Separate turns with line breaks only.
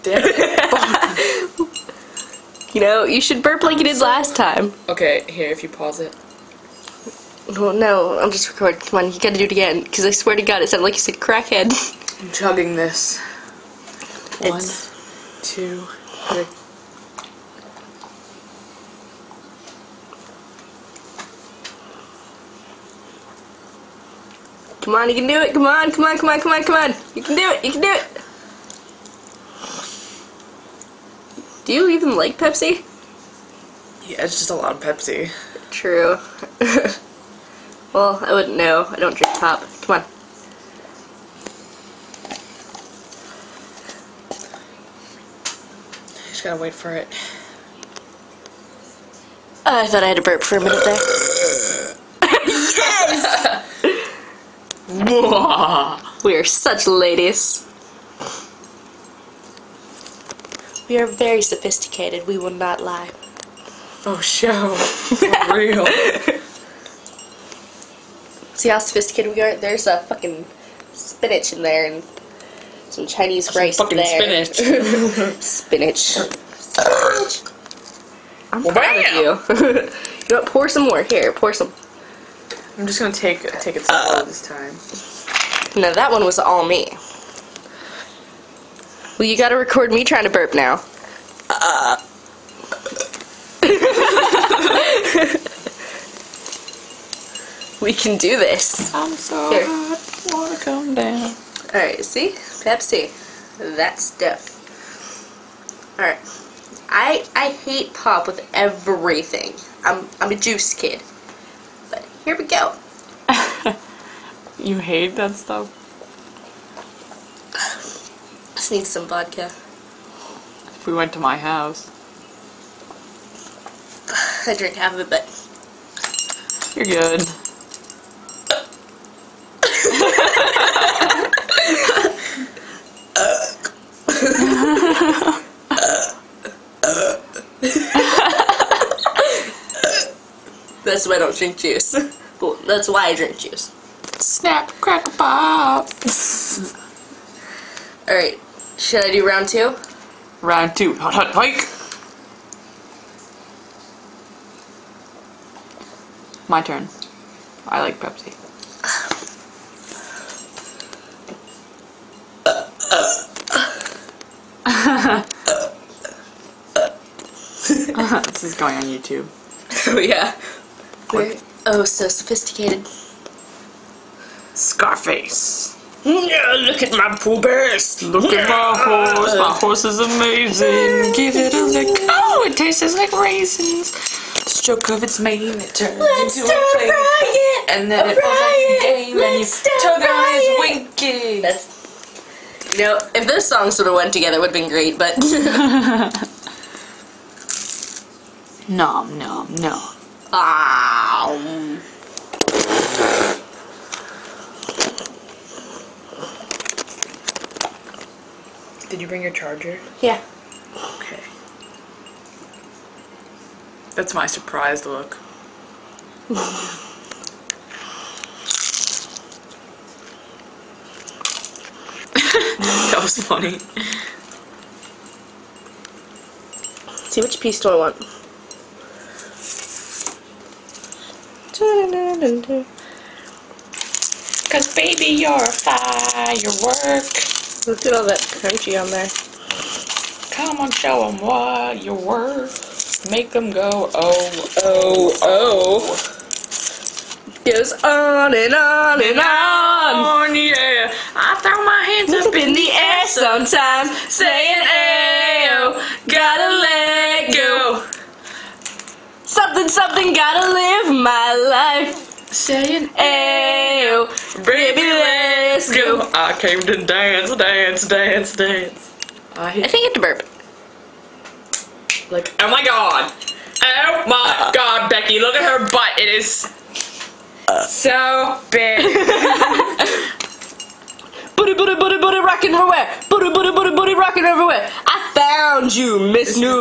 Damn it.
You know, you should burp like you did last time.
Okay, here, if you pause it.
Well, no, I'm just recording. Come on, you gotta do it again. Because I swear to God, it sounded like you said crackhead.
I'm chugging this. 1, 2, 3.
Come on, you can do it. Come on, come on, come on, come on, come on. You can do it. You can do it. Do you even like Pepsi?
Yeah, it's just a lot of Pepsi.
True. Well, I wouldn't know. I don't drink pop. Come on.
Just gotta wait for it.
I thought I had to burp for a minute there. Yes! We are such ladies. We are very sophisticated. We will not lie.
Oh, show. For real.
See how sophisticated we are? There's a fucking spinach in there and some Chinese rice
fucking
there.
spinach.
Spinach. Spinach. I'm
Well,
proud of
bam!
you. You know what? Pour some more. Here, pour some.
I'm just gonna take it slow this time.
No, that one was all me. Well, you gotta record me trying to burp now. We can do this.
I'm so
Here.
hot, wanna come down.
Alright, see? Pepsi. That stuff. Alright. I hate pop with everything. I'm a juice kid. But here we go.
You hate that stuff?
Just need some vodka.
If we went to my house.
I drink half of it, but
You're good.
that's why I don't drink juice. Well, that's why I drink juice.
Snap, crackle, pop.
Alright, should I do round 2?
Round 2. Hot, hot, hike. My turn. I like Pepsi. This is going on YouTube.
Oh yeah. We're oh so sophisticated.
Scarface.
Yeah, look at my poops.
Look at my horse. My horse is amazing. Give it a lick. Oh, it tastes like raisins. Stroke of its mane, it turns into a plate. And then it falls like a game, and you turn your eyes winking.
That's, you know, if those songs sort of went together, it would have been great, but
nom, nom, nom. Did you bring your charger?
Yeah.
Okay. That's my surprised look. That was funny.
See, which piece do I want?
Cause baby, you're a firework.
Look at all that crunchy on there.
Come on, show 'em what you're worth. Make them go, oh, oh, oh.
Goes on and on and on.
Yeah. I throw my hands
Up in the air sometimes, saying, ayo, gotta let go. Something, something, gotta live my life.
saying,
Ayo, baby, let's go.
I came to dance, dance, dance, dance.
I think you have to burp.
Like, oh my god. Oh my god, Becky, look at her butt. It is so big.
Booty, booty, booty, booty, rocking everywhere. Booty, booty, booty, booty, rocking everywhere. I found you, Miss New.